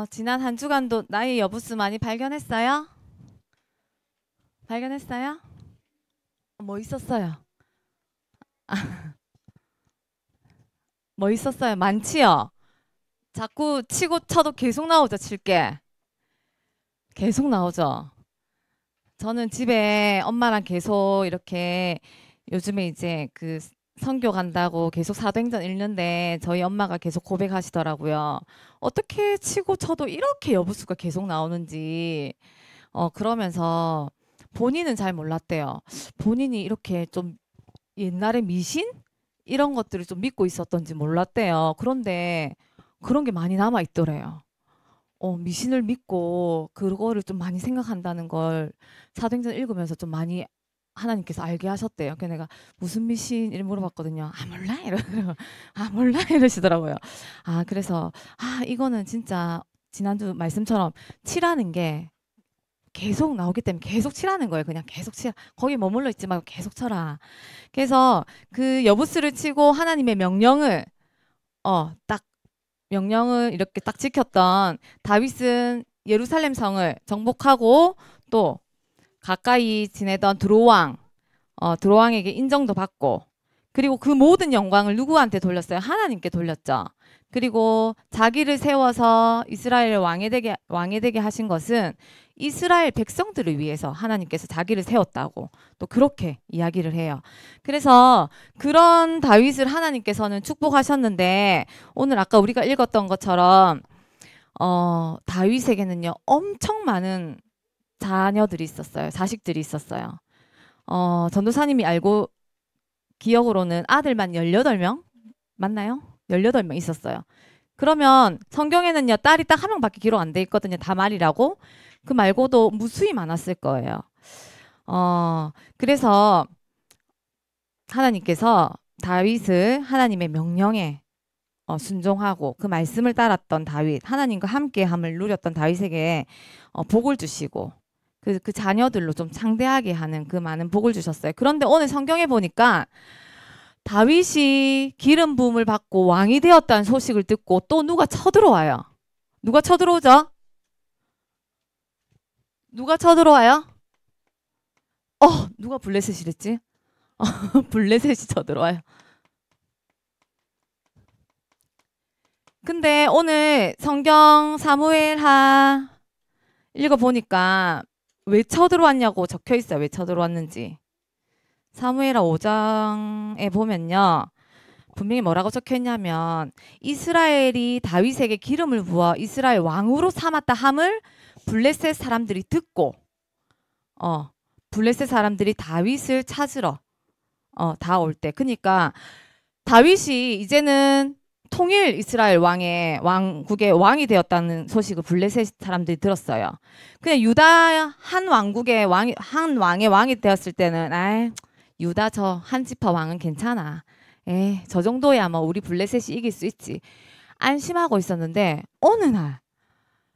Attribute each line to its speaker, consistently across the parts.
Speaker 1: 지난 한 주간도 나의 여부수 많이 발견했어요? 발견했어요? 뭐 있었어요? 뭐 있었어요? 많지요? 자꾸 치고 쳐도 계속 나오죠, 칠게. 계속 나오죠. 저는 집에 엄마랑 계속 이렇게 요즘에 이제 그 선교 간다고 계속 사도행전 읽는데 저희 엄마가 계속 고백하시더라고요. 어떻게 치고 쳐도 이렇게 여부수가 계속 나오는지. 그러면서 본인은 잘 몰랐대요. 본인이 이렇게 좀 옛날에 미신? 이런 것들을 좀 믿고 있었던지 몰랐대요. 그런데 그런 게 많이 남아 있더래요. 미신을 믿고 그거를 좀 많이 생각한다는 걸 사도행전 읽으면서 좀 많이 하나님께서 알게 하셨대요. 그래서 내가 무슨 미신 이렇게 물어봤거든요. 아 몰라 이러더라고요. 아 몰라 이러시더라고요. 그래서 이거는 진짜 지난주 말씀처럼 치라는 게 계속 나오기 때문에 계속 치라는 거예요. 그냥 계속 치라. 거기 머물러 있지 말고 계속 쳐라. 그래서 그 여부수를 치고 하나님의 딱 명령을 이렇게 딱 지켰던 다윗은 예루살렘 성을 정복하고 또 가까이 지내던 드로왕에게 인정도 받고 그리고 그 모든 영광을 누구한테 돌렸어요? 하나님께 돌렸죠. 그리고 자기를 세워서 이스라엘 왕이 되게 하신 것은 이스라엘 백성들을 위해서 하나님께서 자기를 세웠다고 또 그렇게 이야기를 해요. 그래서 그런 다윗을 하나님께서는 축복하셨는데 오늘 아까 우리가 읽었던 것처럼 다윗에게는요 엄청 많은 자녀들이 있었어요. 자식들이 있었어요. 전도사님이 알고 기억으로는 아들만 18명 맞나요? 18명 있었어요. 그러면 성경에는요 딸이 딱 한 명밖에 기록 안 돼 있거든요. 다말이라고. 그 말고도 무수히 많았을 거예요. 그래서 하나님께서 다윗을 하나님의 명령에 순종하고 그 말씀을 따랐던 다윗, 하나님과 함께함을 누렸던 다윗에게 복을 주시고 그 자녀들로 좀 창대하게 하는 그 많은 복을 주셨어요. 그런데 오늘 성경에 보니까 다윗이 기름 부음을 받고 왕이 되었다는 소식을 듣고 또 누가 쳐들어와요. 누가 쳐들어오죠? 누가 쳐들어와요? 누가 블레셋이랬지? 블레셋이 쳐들어와요. 근데 오늘 성경 사무엘하 읽어보니까 왜 쳐들어왔냐고 적혀 있어요. 왜 쳐들어왔는지. 사무엘하 5장에 보면요. 분명히 뭐라고 적혀 있냐면 이스라엘이 다윗에게 기름을 부어 이스라엘 왕으로 삼았다 함을 블레셋 사람들이 듣고 블레셋 사람들이 다윗을 찾으러 다 올 때. 그러니까 다윗이 이제는 통일 이스라엘 왕국의 왕이 되었다는 소식을 블레셋 사람들이 들었어요. 그냥 유다 한 왕의 왕이 되었을 때는 유다 저 한 지파 왕은 괜찮아. 저 정도야 뭐 우리 블레셋이 이길 수 있지. 안심하고 있었는데 어느 날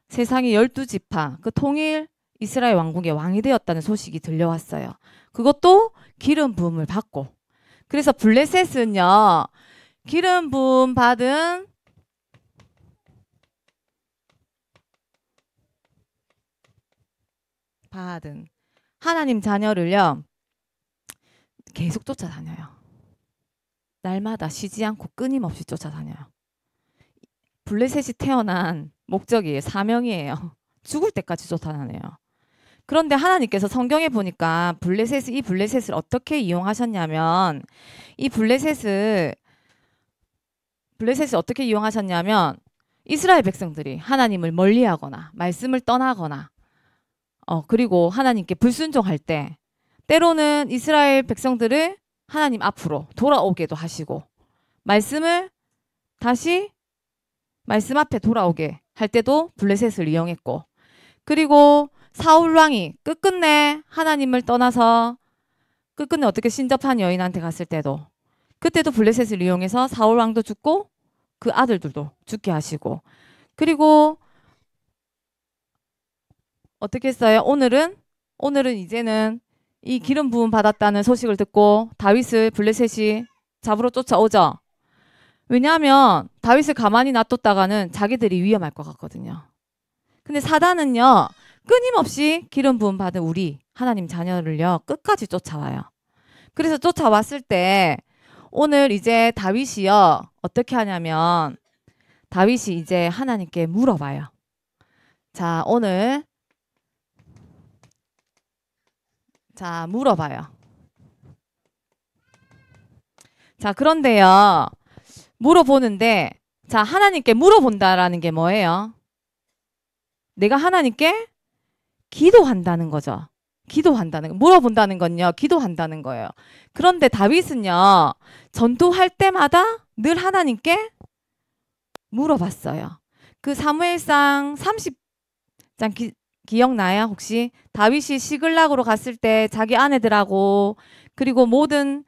Speaker 1: 세상의 12지파 그 통일 이스라엘 왕국의 왕이 되었다는 소식이 들려왔어요. 그것도 기름 부음을 받고. 그래서 블레셋은요. 기름 부음 받은 하나님 자녀를요. 계속 쫓아다녀요. 날마다 쉬지 않고 끊임없이 쫓아다녀요. 블레셋이 태어난 목적이에요. 사명이에요. 죽을 때까지 쫓아다녀요. 그런데 하나님께서 성경에 보니까 이 블레셋을 어떻게 이용하셨냐면 이 블레셋을 어떻게 이용하셨냐면 이스라엘 백성들이 하나님을 멀리하거나 말씀을 떠나거나 그리고 하나님께 불순종할 때 때로는 이스라엘 백성들을 하나님 앞으로 돌아오게도 하시고 말씀을 다시 말씀 앞에 돌아오게 할 때도 블레셋을 이용했고 그리고 사울 왕이 끝끝내 하나님을 떠나서 끝끝내 어떻게 신접한 여인한테 갔을 때도 그때도 블레셋을 이용해서 사울 왕도 죽고 그 아들들도 죽게 하시고 그리고 어떻게 했어요? 오늘은 이제는 이 기름 부음 받았다는 소식을 듣고 다윗을 블레셋이 잡으러 쫓아오죠. 왜냐하면 다윗을 가만히 놔뒀다가는 자기들이 위험할 것 같거든요. 근데 사단은요, 끊임없이 기름 부음 받은 우리 하나님 자녀를요, 끝까지 쫓아와요. 그래서 쫓아왔을 때 오늘 이제 다윗이요, 어떻게 하냐면 다윗이 이제 하나님께 물어봐요. 자, 오늘 자, 물어봐요. 자, 그런데요, 물어보는데, 자, 하나님께 물어본다라는 게 뭐예요? 내가 하나님께 기도한다는 거죠. 기도한다는 거. 물어본다는 건요, 기도한다는 거예요. 그런데 다윗은요, 전투할 때마다 늘 하나님께 물어봤어요. 그 사무엘상 30장 기억나요? 혹시? 다윗이 시글락으로 갔을 때 자기 아내들하고 그리고 모든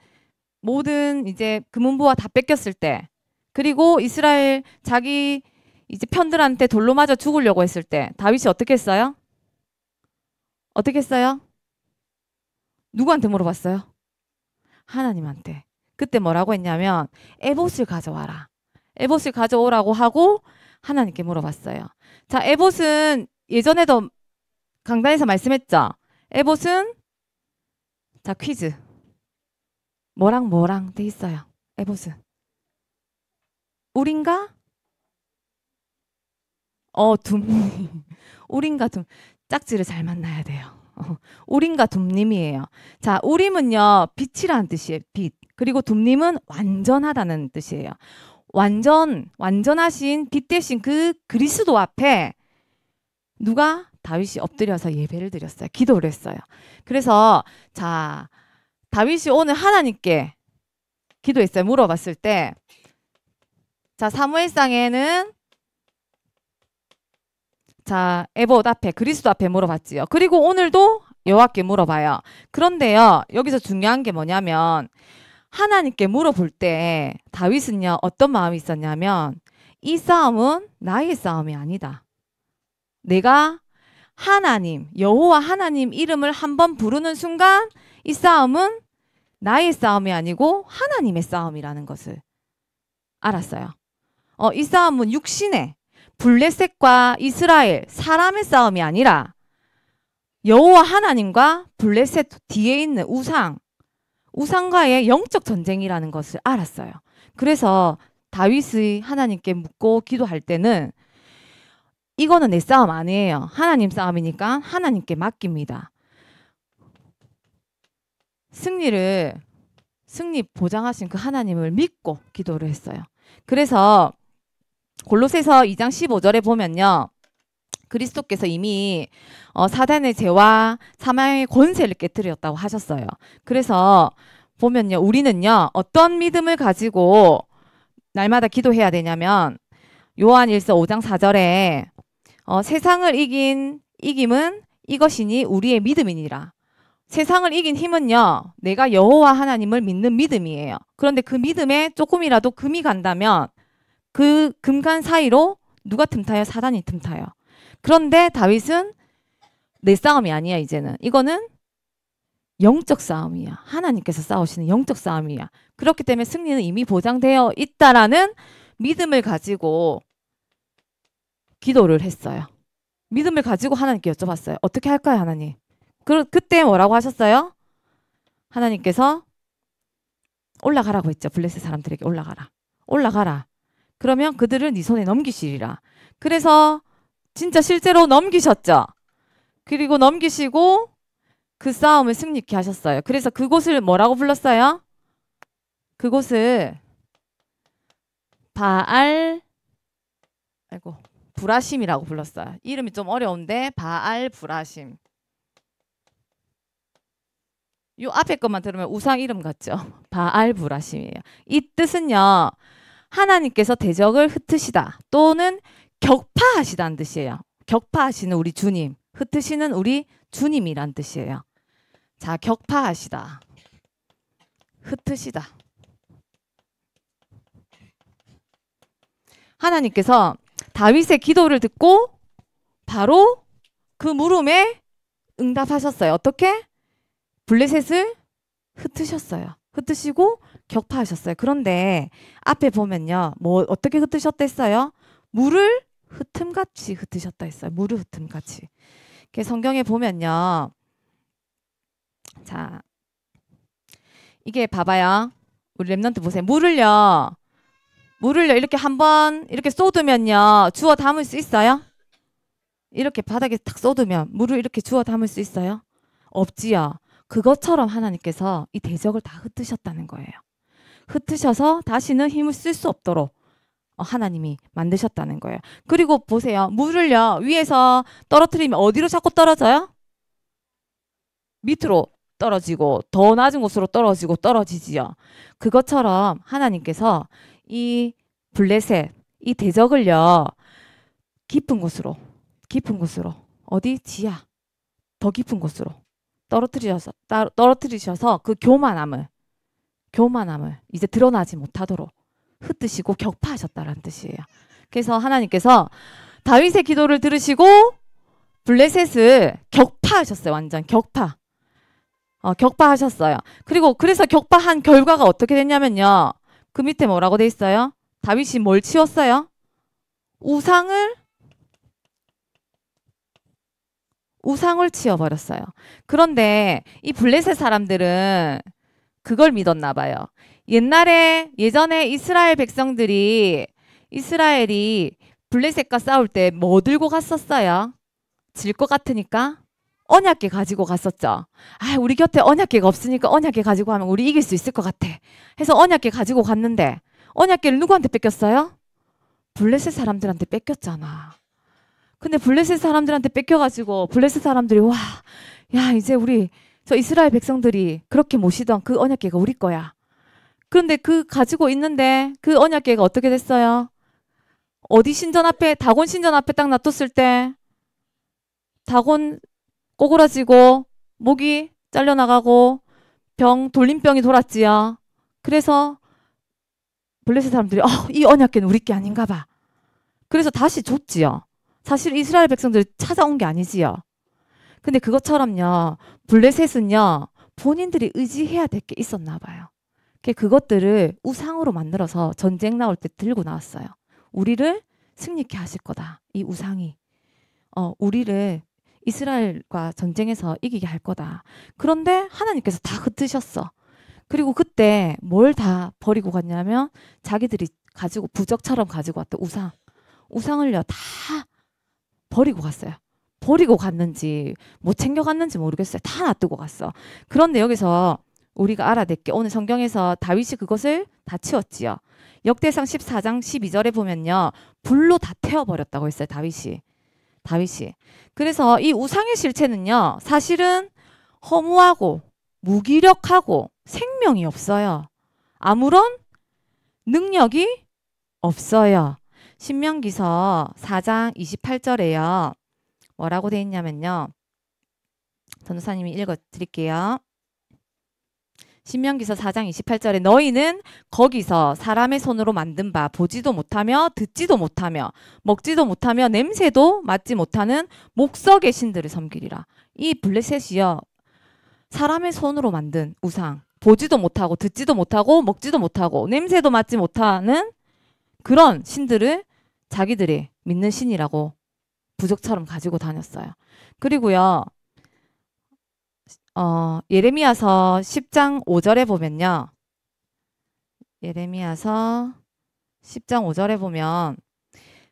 Speaker 1: 이제 금은보화 다 뺏겼을 때, 그리고 이스라엘 자기 이제 편들한테 돌로 맞아 죽으려고 했을 때 다윗이 어떻게 했어요? 어떻게 했어요? 누구한테 물어봤어요? 하나님한테. 그때 뭐라고 했냐면 에봇을 가져와라. 에봇을 가져오라고 하고 하나님께 물어봤어요. 자, 에봇은 예전에도 강단에서 말씀했죠. 에봇은, 자, 퀴즈. 뭐랑 돼 있어요. 에봇은. 울인가? 둠. 울인가 둠. 짝지를 잘 만나야 돼요. 울임과 둠님이에요. 자, 울임은요, 빛이라는 뜻이에요. 빛. 그리고 둠님은 완전하다는 뜻이에요. 완전하신 빛 대신 그 그리스도 앞에 누가? 다윗이 엎드려서 예배를 드렸어요. 기도를 했어요. 그래서 자, 다윗이 오늘 하나님께 기도했어요. 물어봤을 때, 자, 사무엘상에는 자, 에봇 앞에, 그리스도 앞에 물어봤지요. 그리고 오늘도 여호와께 물어봐요. 그런데요, 여기서 중요한 게 뭐냐면 하나님께 물어볼 때 다윗은요, 어떤 마음이 있었냐면 이 싸움은 나의 싸움이 아니다. 내가 하나님, 여호와 하나님 이름을 한번 부르는 순간 이 싸움은 나의 싸움이 아니고 하나님의 싸움이라는 것을 알았어요. 이 싸움은 육신의 블레셋과 이스라엘 사람의 싸움이 아니라 여호와 하나님과 블레셋 뒤에 있는 우상과의 영적 전쟁이라는 것을 알았어요. 그래서 다윗이 하나님께 묻고 기도할 때는 이거는 내 싸움 아니에요. 하나님 싸움이니까 하나님께 맡깁니다. 승리 보장하신 그 하나님을 믿고 기도를 했어요. 그래서 골로새서 2장 15절에 보면요, 그리스도께서 이미 사단의 죄와 사망의 권세를 깨뜨렸다고 하셨어요. 그래서 보면요, 우리는요, 어떤 믿음을 가지고 날마다 기도해야 되냐면 요한일서 5장 4절에 세상을 이김은 이것이니 우리의 믿음이니라. 세상을 이긴 힘은요, 내가 여호와 하나님을 믿는 믿음이에요. 그런데 그 믿음에 조금이라도 금이 간다면 그 금간 사이로 누가 틈타요? 사단이 틈타요. 그런데 다윗은 내 싸움이 아니야. 이제는 이거는 영적 싸움이야. 하나님께서 싸우시는 영적 싸움이야. 그렇기 때문에 승리는 이미 보장되어 있다라는 믿음을 가지고 기도를 했어요. 믿음을 가지고 하나님께 여쭤봤어요. 어떻게 할까요, 하나님? 그때 뭐라고 하셨어요? 하나님께서 올라가라고 했죠. 블레셋 사람들에게 올라가라. 그러면 그들을 네 손에 넘기시리라. 그래서 진짜 실제로 넘기셨죠. 그리고 넘기시고 그 싸움을 승리케 하셨어요. 그래서 그곳을 뭐라고 불렀어요? 그곳을 브라심이라고 불렀어요. 이름이 좀 어려운데 바알 브라심. 요 앞에 것만 들으면 우상 이름 같죠? 바알 브라심이에요. 이 뜻은요, 하나님께서 대적을 흩으시다 또는 격파하시다는 뜻이에요. 격파하시는 우리 주님, 흩으시는 우리 주님이란 뜻이에요. 자, 격파하시다, 흩으시다. 하나님께서 다윗의 기도를 듣고 바로 그 물음에 응답하셨어요. 어떻게? 블레셋을 흩으셨어요. 흩으시고 격파하셨어요. 그런데 앞에 보면요, 뭐 어떻게 흩으셨댔어요? 물을 흩음과 물같이 흩으셨다 했어요. 물을 흩은 같이. 성경에 보면요. 자, 이게 봐봐요. 우리 랩런트 보세요. 물을요 이렇게 한번 이렇게 쏟으면요 주워 담을 수 있어요? 이렇게 바닥에 탁 쏟으면 물을 이렇게 주워 담을 수 있어요? 없지요. 그것처럼 하나님께서 이 대적을 다 흩으셨다는 거예요. 흩으셔서 다시는 힘을 쓸 수 없도록 하나님이 만드셨다는 거예요. 그리고 보세요. 물을요 위에서 떨어뜨리면 어디로 자꾸 떨어져요? 밑으로 떨어지고 더 낮은 곳으로 떨어지지요. 그것처럼 하나님께서 이 블레셋, 이 대적을요 깊은 곳으로 어디? 지하 더 깊은 곳으로 떨어뜨리셔서 그 교만함을 이제 드러나지 못하도록 흩으시고 격파하셨다라는 뜻이에요. 그래서 하나님께서 다윗의 기도를 들으시고 블레셋을 격파하셨어요. 완전 격파하셨어요. 그리고 그래서 격파한 결과가 어떻게 됐냐면요. 그 밑에 뭐라고 돼 있어요? 다윗이 뭘 치웠어요? 우상을 치워버렸어요. 그런데 이 블레셋 사람들은 그걸 믿었나 봐요. 예전에 이스라엘 백성들이 이스라엘이 블레셋과 싸울 때 뭐 들고 갔었어요? 질 것 같으니까 언약궤 가지고 갔었죠. 우리 곁에 언약궤가 없으니까 언약궤 가지고 가면 우리 이길 수 있을 것 같아. 해서 언약궤 가지고 갔는데 언약궤를 누구한테 뺏겼어요? 블레셋 사람들한테 뺏겼잖아. 근데 블레셋 사람들한테 뺏겨가지고 블레셋 사람들이 이제 우리 저 이스라엘 백성들이 그렇게 모시던 그 언약궤가 우리 거야. 그런데 그 가지고 있는데 그 언약궤가 어떻게 됐어요? 어디 신전 앞에 다곤 신전 앞에 딱 놔뒀을 때 다곤 꼬그라지고 목이 잘려나가고 돌림병이 돌았지요. 그래서 블레셋 사람들이 이 언약궤는 우리 게 아닌가 봐. 그래서 다시 줬지요. 사실 이스라엘 백성들이 찾아온 게 아니지요. 근데 그것처럼요. 블레셋은요. 본인들이 의지해야 될 게 있었나 봐요. 그것들을 우상으로 만들어서 전쟁 나올 때 들고 나왔어요. 우리를 승리케 하실 거다. 이 우상이. 우리를 이스라엘과 전쟁에서 이기게 할 거다. 그런데 하나님께서 다 흩으셨어. 그리고 그때 뭘 다 버리고 갔냐면 자기들이 부적처럼 가지고 왔던 우상을요 다 버리고 갔어요. 버리고 갔는지 못 챙겨갔는지 모르겠어요. 다 놔두고 갔어. 그런데 여기서 우리가 알아야 될 게 오늘 성경에서 다윗이 그것을 다 치웠지요. 역대상 14장 12절에 보면요. 불로 다 태워버렸다고 했어요. 다윗이. 그래서 이 우상의 실체는요. 사실은 허무하고 무기력하고 생명이 없어요. 아무런 능력이 없어요. 신명기서 4장 28절에요. 뭐라고 돼 있냐면요. 전도사님이 읽어드릴게요. 신명기서 4장 28절에 너희는 거기서 사람의 손으로 만든 바 보지도 못하며 듣지도 못하며 먹지도 못하며 냄새도 맡지 못하는 목석의 신들을 섬기리라. 이 블레셋이요. 사람의 손으로 만든 우상. 보지도 못하고 듣지도 못하고 먹지도 못하고 냄새도 맡지 못하는 그런 신들을 자기들이 믿는 신이라고 부적처럼 가지고 다녔어요. 그리고요. 예레미야서 10장 5절에 보면요. 예레미야서 10장 5절에 보면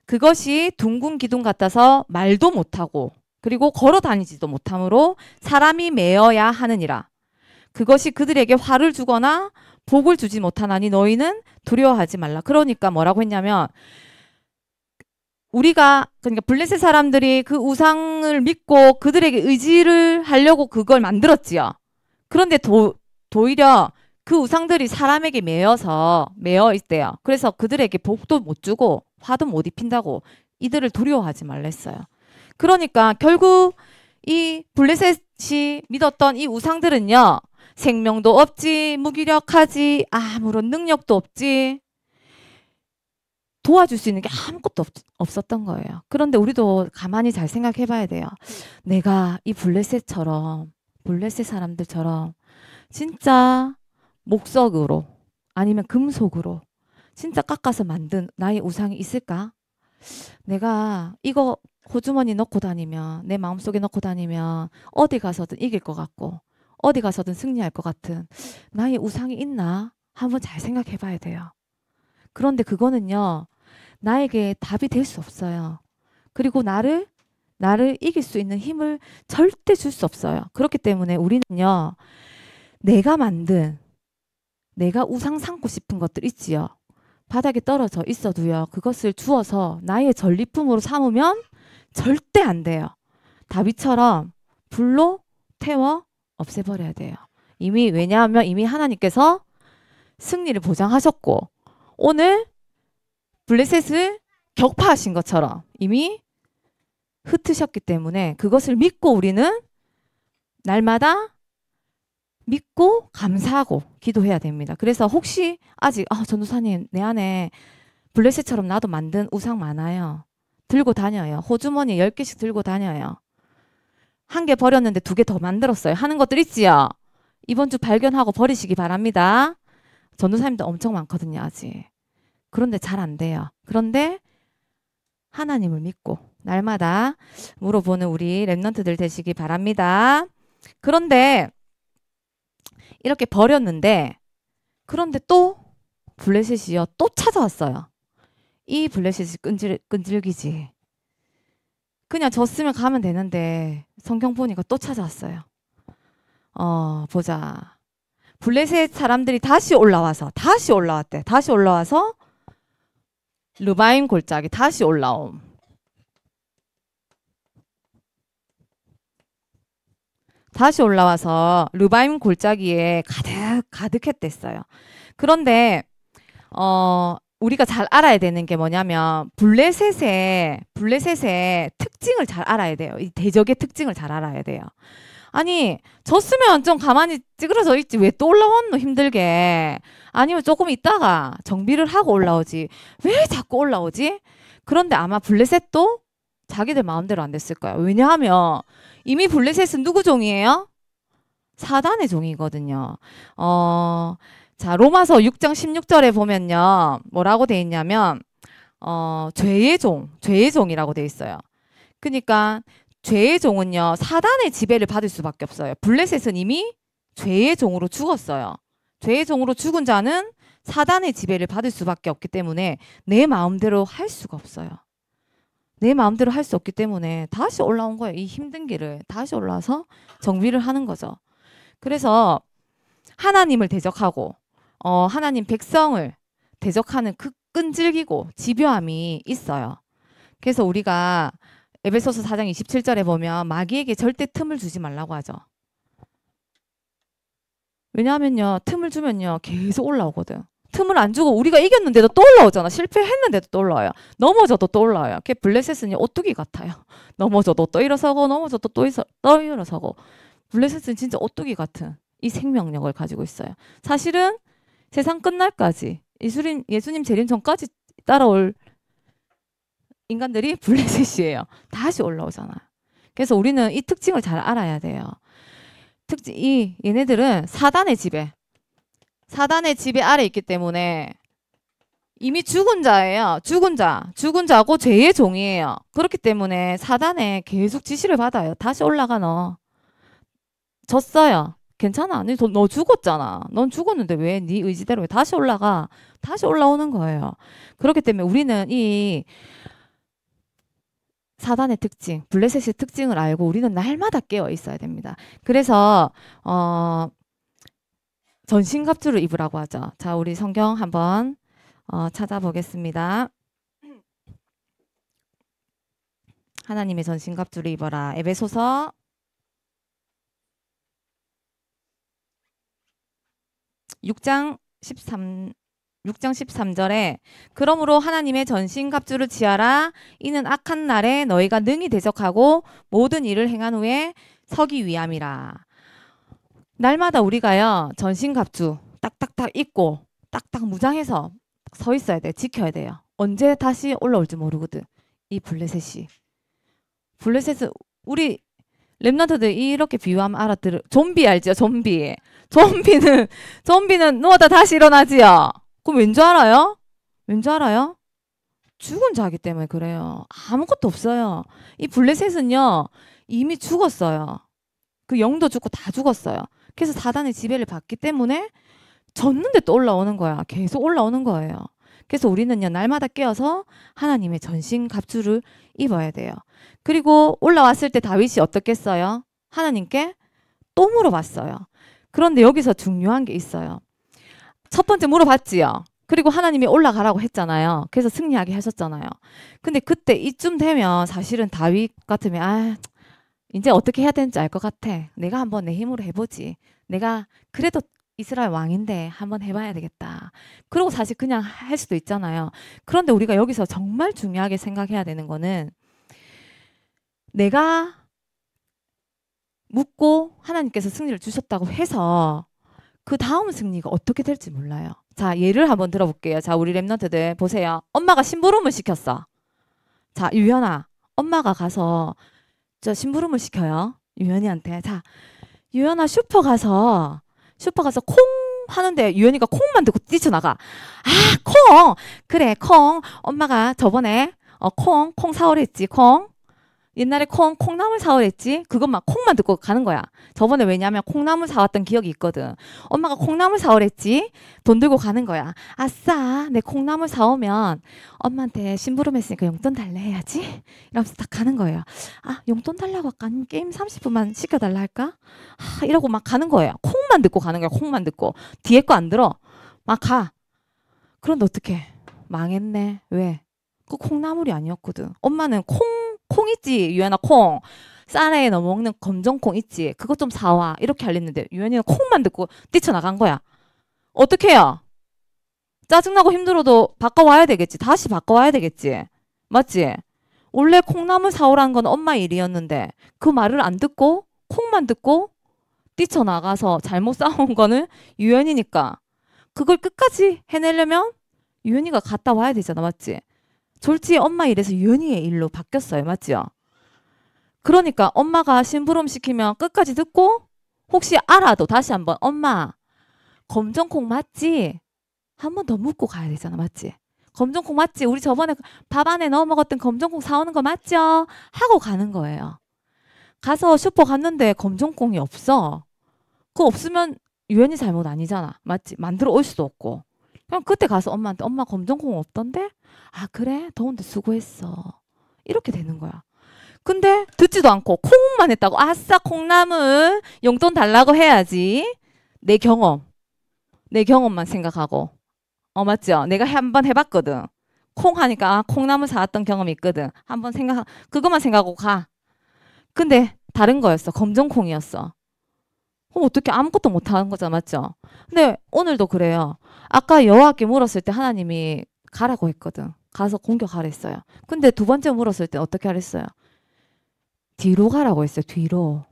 Speaker 1: 그것이 둥근 기둥 같아서 말도 못하고 그리고 걸어 다니지도 못하므로 사람이 메어야 하느니라. 그것이 그들에게 화를 주거나 복을 주지 못하나니 너희는 두려워하지 말라. 그러니까 뭐라고 했냐면 그러니까 블레셋 사람들이 그 우상을 믿고 그들에게 의지를 하려고 그걸 만들었지요. 그런데 도리어 그 우상들이 사람에게 매여 있대요. 그래서 그들에게 복도 못 주고 화도 못 입힌다고 이들을 두려워하지 말랬어요. 그러니까 결국 이 블레셋이 믿었던 이 우상들은요. 생명도 없지, 무기력하지, 아무런 능력도 없지, 도와줄 수 있는 게 아무것도 없었던 거예요. 그런데 우리도 가만히 잘 생각해 봐야 돼요. 내가 이 블레셋 사람들처럼 진짜 목석으로 아니면 금속으로 진짜 깎아서 만든 나의 우상이 있을까? 내가 이거 호주머니 넣고 다니면, 내 마음속에 넣고 다니면 어디 가서든 이길 것 같고 어디 가서든 승리할 것 같은 나의 우상이 있나? 한번 잘 생각해 봐야 돼요. 그런데 그거는요, 나에게 답이 될 수 없어요. 그리고 나를 이길 수 있는 힘을 절대 줄 수 없어요. 그렇기 때문에 우리는요, 내가 만든, 내가 우상 삼고 싶은 것들 있지요. 바닥에 떨어져 있어도요, 그것을 주어서 나의 전리품으로 삼으면 절대 안 돼요. 다윗처럼 불로 태워 없애버려야 돼요. 왜냐하면 이미 하나님께서 승리를 보장하셨고, 오늘 블레셋을 격파하신 것처럼 이미 흩으셨기 때문에 그것을 믿고 우리는 날마다 믿고 감사하고 기도해야 됩니다. 그래서 혹시 아직 전도사님, 내 안에 블레셋처럼 나도 만든 우상 많아요. 들고 다녀요. 호주머니 10개씩 들고 다녀요. 1개 버렸는데 2개 더 만들었어요. 하는 것들 있지요. 이번 주 발견하고 버리시기 바랍니다. 전도사님도 엄청 많거든요, 아직. 그런데 잘 안 돼요. 그런데 하나님을 믿고 날마다 물어보는 우리 랩런트들 되시기 바랍니다. 그런데 이렇게 버렸는데, 그런데 또 블레셋이요, 또 찾아왔어요. 이 블레셋이 끈질기지. 그냥 졌으면 가면 되는데 성경 보니까 또 찾아왔어요. 보자. 블레셋 사람들이 다시 올라왔대. 다시 올라와서 르바임 골짜기 다시 올라옴. 다시 올라와서 르바임 골짜기에 가득했댔어요. 그런데 우리가 잘 알아야 되는 게 뭐냐면 블레셋의 특징을 잘 알아야 돼요. 이 대적의 특징을 잘 알아야 돼요. 아니, 졌으면 좀 가만히 찌그러져 있지 왜 또 올라왔노, 힘들게. 아니면 조금 있다가 정비를 하고 올라오지 왜 자꾸 올라오지? 그런데 아마 블레셋도 자기들 마음대로 안 됐을 거야. 왜냐하면 이미 블레셋은 누구 종이에요? 사단의 종이거든요. 자, 로마서 6장 16절에 보면요, 뭐라고 돼 있냐면 죄의 종이라고 돼 있어요. 그러니까 죄의 종은요, 사단의 지배를 받을 수밖에 없어요. 블레셋은 이미 죄의 종으로 죽었어요. 죄의 종으로 죽은 자는 사단의 지배를 받을 수밖에 없기 때문에 내 마음대로 할 수가 없어요. 내 마음대로 할 수 없기 때문에 다시 올라온 거예요. 이 힘든 길을 다시 올라와서 정비를 하는 거죠. 그래서 하나님을 대적하고 하나님 백성을 대적하는 그 끈질기고 집요함이 있어요. 그래서 우리가 에베소서 4장 27절에 보면 마귀에게 절대 틈을 주지 말라고 하죠. 왜냐하면요, 틈을 주면요 계속 올라오거든. 틈을 안 주고 우리가 이겼는데도 또 올라오잖아. 실패했는데도 또 올라와요. 넘어져도 또 올라와요. 그게 블레셋은 오뚜기 같아요. 넘어져도 또 일어서고 넘어져도 또 일어서고. 블레셋은 진짜 오뚜기 같은 이 생명력을 가지고 있어요. 사실은 세상 끝날까지 예수님 재림 전까지 따라올 인간들이 블레셋이에요. 다시 올라오잖아요. 그래서 우리는 이 특징을 잘 알아야 돼요. 얘네들은 사단의 지배 아래 있기 때문에 이미 죽은 자예요. 죽은 자고 죄의 종이에요. 그렇기 때문에 사단에 계속 지시를 받아요. 다시 올라가, 너. 졌어요. 괜찮아. 너 죽었잖아. 넌 죽었는데 왜 네 의지대로 왜 다시 올라가? 다시 올라오는 거예요. 그렇기 때문에 우리는 이 사단의 특징, 블레셋의 특징을 알고 우리는 날마다 깨어 있어야 됩니다. 그래서 전신갑주를 입으라고 하죠. 자, 우리 성경 한번 찾아보겠습니다. 하나님의 전신갑주를 입어라. 에베소서 6장 13절에 그러므로 하나님의 전신갑주를 취하라. 이는 악한 날에 너희가 능히 대적하고 모든 일을 행한 후에 서기 위함이라. 날마다 우리가요, 전신갑주 딱딱딱 입고 딱딱 무장해서 서 있어야 돼. 지켜야 돼요. 언제 다시 올라올지 모르거든. 이 블레셋은 우리 랩런트들 이렇게 비유하면 알아들을. 좀비 알죠? 좀비는 누워다 다시 일어나지요. 그럼 왠 줄 알아요? 죽은 자기 때문에 그래요. 아무것도 없어요. 이 블레셋은요, 이미 죽었어요. 그 영도 죽고 다 죽었어요. 그래서 사단의 지배를 받기 때문에 졌는데 또 올라오는 거야. 계속 올라오는 거예요. 그래서 우리는요, 날마다 깨어서 하나님의 전신 갑주를 입어야 돼요. 그리고 올라왔을 때 다윗이 어떻겠어요? 하나님께 또 물어봤어요. 그런데 여기서 중요한 게 있어요. 첫 번째 물어봤지요. 그리고 하나님이 올라가라고 했잖아요. 그래서 승리하게 하셨잖아요. 근데 그때 이쯤 되면 사실은 다윗 같으면 이제 어떻게 해야 되는지 알 것 같아. 내가 한번 내 힘으로 해보지. 내가 그래도 이스라엘 왕인데 한번 해봐야 되겠다. 그리고 사실 그냥 할 수도 있잖아요. 그런데 우리가 여기서 정말 중요하게 생각해야 되는 거는 내가 묻고 하나님께서 승리를 주셨다고 해서 그 다음 승리가 어떻게 될지 몰라요. 자, 예를 한번 들어볼게요. 자, 우리 랩런트들 보세요. 엄마가 심부름을 시켰어. 자, 유연아, 엄마가 가서 저 심부름을 시켜요. 유연이한테. 자, 유연아 슈퍼 가서 콩 하는데 유연이가 콩만 듣고 뛰쳐나가. 콩! 그래, 콩. 엄마가 저번에 콩 사오랬지, 콩. 옛날에 콩나물 사오랬지? 그것만 콩만 듣고 가는 거야. 저번에 왜냐면 콩나물 사왔던 기억이 있거든. 엄마가 콩나물 사오랬지? 돈 들고 가는 거야. 아싸, 내 콩나물 사오면 엄마한테 심부름 했으니까 용돈 달래 해야지? 이러면서 딱 가는 거예요. 용돈 달라고 할까? 아니면 게임 30분만 시켜달라 할까? 이러고 막 가는 거예요. 콩만 듣고 가는 거야. 콩만 듣고. 뒤에 거 안 들어. 막 가. 그런데 어떡해. 망했네. 왜? 그 콩나물이 아니었거든. 엄마는 콩 있지, 유연아 콩. 쌀에 넣어 먹는 검정콩 있지. 그거 좀 사와. 이렇게 알렸는데 유연이는 콩만 듣고 뛰쳐나간 거야. 어떻게 해요? 짜증나고 힘들어도 바꿔와야 되겠지. 다시 바꿔와야 되겠지. 맞지? 원래 콩나물 사오라는 건 엄마 일이었는데 그 말을 안 듣고 콩만 듣고 뛰쳐나가서 잘못 싸운 거는 유연이니까 그걸 끝까지 해내려면 유연이가 갔다 와야 되잖아. 맞지? 졸지에 엄마 일에서 유연이의 일로 바뀌었어요. 맞죠? 그러니까 엄마가 심부름 시키면 끝까지 듣고 혹시 알아도 다시 한번 엄마 검정콩 맞지? 한 번 더 묻고 가야 되잖아. 맞지? 검정콩 맞지? 우리 저번에 밥 안에 넣어 먹었던 검정콩 사오는 거 맞죠? 하고 가는 거예요. 가서 슈퍼 갔는데 검정콩이 없어. 그거 없으면 유연이 잘못 아니잖아. 맞지? 만들어 올 수도 없고. 그럼 그때 가서 엄마한테 엄마 검정콩 없던데? 그래? 더운데 수고했어. 이렇게 되는 거야. 근데 듣지도 않고 콩만 했다고 아싸 콩나물 용돈 달라고 해야지. 내 경험만 생각하고 맞죠? 내가 한번 해봤거든. 콩 하니까 콩나물 사왔던 경험이 있거든. 한번 그것만 생각하고 가. 근데 다른 거였어. 검정콩이었어. 그럼 어떻게 아무것도 못하는 거잖아. 맞죠? 근데 오늘도 그래요. 아까 여호와께 물었을 때 하나님이 가라고 했거든. 가서 공격하라 했어요. 근데 두 번째 물었을 때 어떻게 하랬어요? 뒤로 가라고 했어요. 뒤로.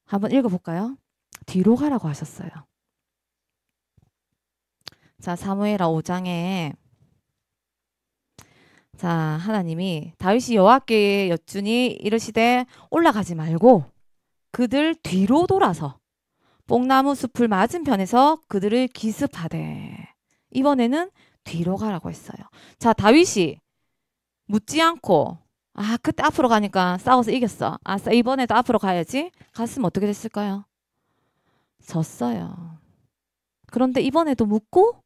Speaker 1: 한번 읽어볼까요? 뒤로 가라고 하셨어요. 자, 사무엘하 5장에 자, 하나님이 다윗이 여호와께 여쭈니 이르시되 올라가지 말고 그들 뒤로 돌아서 뽕나무 숲을 맞은편에서 그들을 기습하되. 이번에는 뒤로 가라고 했어요. 자, 다윗이 묻지 않고 그때 앞으로 가니까 싸워서 이겼어. 이번에도 앞으로 가야지. 갔으면 어떻게 됐을까요? 졌어요. 그런데 이번에도 묻고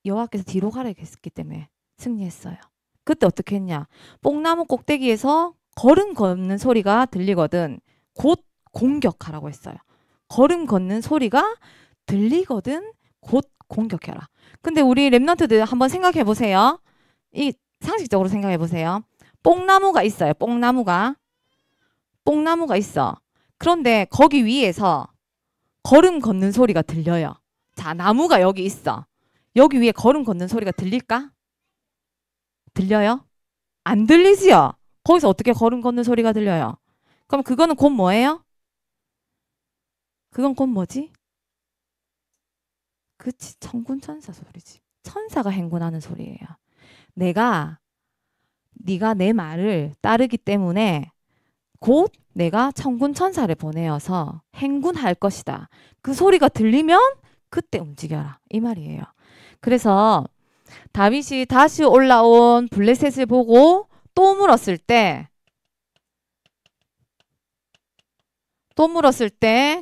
Speaker 1: 여호와께서 뒤로 가라고 했기 때문에 승리했어요. 그때 어떻게 했냐? 뽕나무 꼭대기에서 걸음 걷는 소리가 들리거든 곧 공격하라고 했어요. 걸음 걷는 소리가 들리거든 곧 공격해라. 근데 우리 랩런트들 한번 생각해 보세요. 이 상식적으로 생각해 보세요. 뽕나무가 있어요. 뽕나무가 있어. 그런데 거기 위에서 걸음 걷는 소리가 들려요. 자, 나무가 여기 있어. 여기 위에 걸음 걷는 소리가 들릴까? 들려요? 안 들리지요? 거기서 어떻게 걸음 걷는 소리가 들려요? 그럼 그거는 곧 뭐예요? 그건 곧 뭐지? 그치, 천군천사 소리지. 천사가 행군하는 소리예요. 네가 내 말을 따르기 때문에 곧 내가 천군천사를 보내어서 행군할 것이다. 그 소리가 들리면 그때 움직여라. 이 말이에요. 그래서 다윗이 다시 올라온 블레셋을 보고 또 물었을 때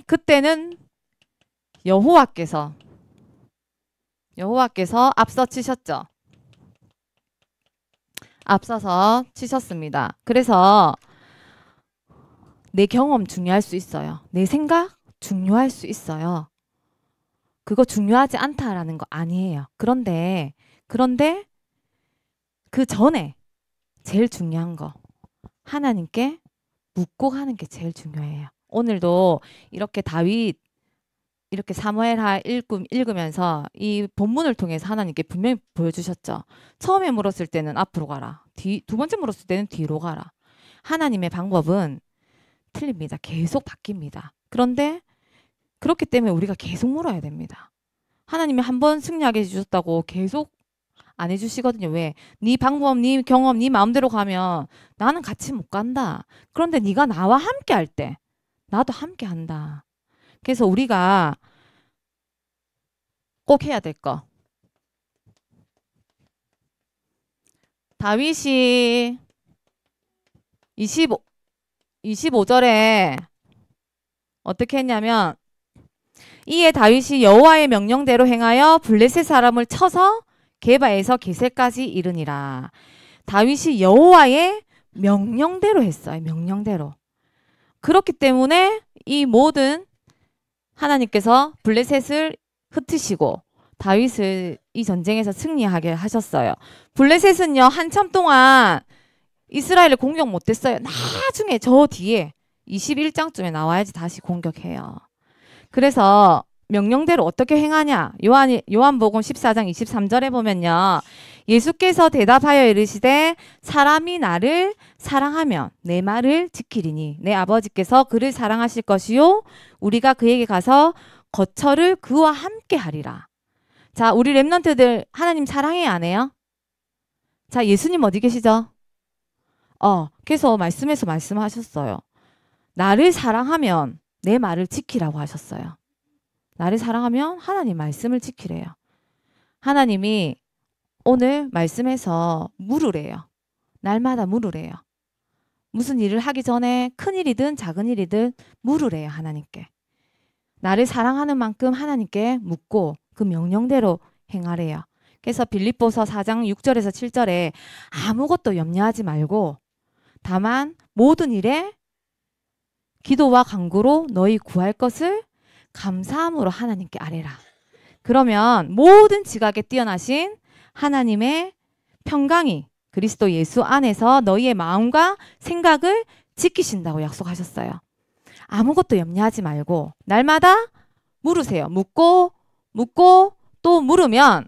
Speaker 1: 그때는 여호와께서 앞서 치셨죠. 앞서서 치셨습니다. 그래서 내 경험 중요할 수 있어요. 내 생각 중요할 수 있어요. 그거 중요하지 않다라는 거 아니에요. 그런데 그 전에 제일 중요한 거 하나님께 묻고 가는 게 제일 중요해요. 오늘도 이렇게 다윗 이렇게 사무엘하 읽으면서 이 본문을 통해서 하나님께 분명히 보여주셨죠. 처음에 물었을 때는 앞으로 가라. 두 번째 물었을 때는 뒤로 가라. 하나님의 방법은 틀립니다. 계속 바뀝니다. 그런데 그렇기 때문에 우리가 계속 물어야 됩니다. 하나님이 한 번 승리하게 해주셨다고 계속 안 해주시거든요. 왜? 네 방법, 네 경험, 네 마음대로 가면 나는 같이 못 간다. 그런데 네가 나와 함께 할 때 나도 함께 한다. 그래서 우리가 꼭 해야 될 거. 다윗이 25절에 어떻게 했냐면 이에 다윗이 여호와의 명령대로 행하여 블레셋 사람을 쳐서 게바에서 게셀까지 이르니라. 다윗이 여호와의 명령대로 했어요. 명령대로. 그렇기 때문에 이 모든 하나님께서 블레셋을 흩으시고 다윗을 이 전쟁에서 승리하게 하셨어요. 블레셋은요 한참 동안 이스라엘을 공격 못했어요. 나중에 저 뒤에 21장쯤에 나와야지 다시 공격해요. 그래서 명령대로 어떻게 행하냐? 요한복음 14장 23절에 보면요. 예수께서 대답하여 이르시되 사람이 나를 사랑하면 내 말을 지키리니 내 아버지께서 그를 사랑하실 것이요 우리가 그에게 가서 거처를 그와 함께 하리라. 자, 우리 렘넌트들 하나님 사랑해요, 안 해요? 자, 예수님 어디 계시죠? 그래서 말씀에서 말씀하셨어요. 나를 사랑하면 내 말을 지키라고 하셨어요. 나를 사랑하면 하나님 말씀을 지키래요. 하나님이 오늘 말씀에서 물으래요. 날마다 물으래요. 무슨 일을 하기 전에 큰 일이든 작은 일이든 물으래요. 하나님께. 나를 사랑하는 만큼 하나님께 묻고 그 명령대로 행하래요. 그래서 빌립보서 4장 6절에서 7절에 아무것도 염려하지 말고 다만 모든 일에 기도와 간구로 너희 구할 것을 감사함으로 하나님께 아뢰라. 그러면 모든 지각에 뛰어나신 하나님의 평강이 그리스도 예수 안에서 너희의 마음과 생각을 지키신다고 약속하셨어요. 아무것도 염려하지 말고 날마다 물으세요. 묻고 또 물으면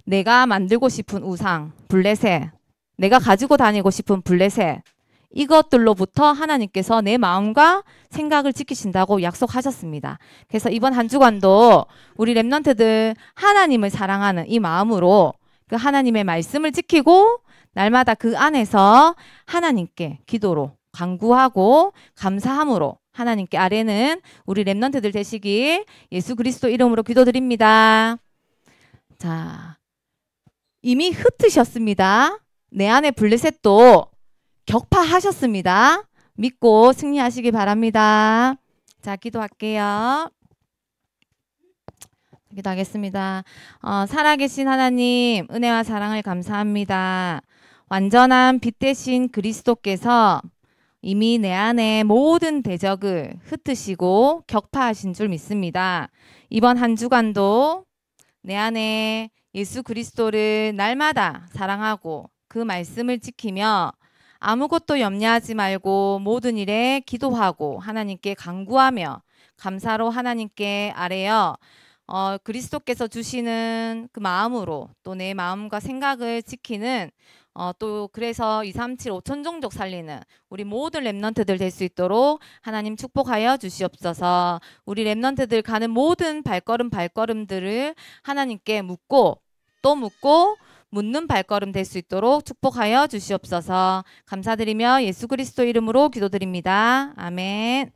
Speaker 1: 내가 만들고 싶은 우상, 블레셋, 내가 가지고 다니고 싶은 블레셋 이것들로부터 하나님께서 내 마음과 생각을 지키신다고 약속하셨습니다. 그래서 이번 한 주간도 우리 렘넌트들 하나님을 사랑하는 이 마음으로 그 하나님의 말씀을 지키고 날마다 그 안에서 하나님께 기도로 간구하고 감사함으로 하나님께 아뢰는 우리 렘넌트들 되시길 예수 그리스도 이름으로 기도드립니다. 자, 이미 흩으셨습니다. 내 안에 블레셋도 격파하셨습니다. 믿고 승리하시기 바랍니다. 자, 기도할게요. 기도하겠습니다. 살아계신 하나님, 은혜와 사랑을 감사합니다. 완전한 빛 대신 그리스도께서 이미 내 안에 모든 대적을 흩으시고 격파하신 줄 믿습니다. 이번 한 주간도 내 안에 예수 그리스도를 날마다 사랑하고 그 말씀을 지키며 아무것도 염려하지 말고 모든 일에 기도하고 하나님께 간구하며 감사로 하나님께 아뢰어 그리스도께서 주시는 그 마음으로 또 내 마음과 생각을 지키는 또 그래서 237 5천 종족 살리는 우리 모든 렘넌트들 될 수 있도록 하나님 축복하여 주시옵소서. 우리 렘넌트들 가는 모든 발걸음들을 하나님께 묻고 또 묻고 묻는 발걸음 될 수 있도록 축복하여 주시옵소서. 감사드리며 예수 그리스도 이름으로 기도드립니다. 아멘.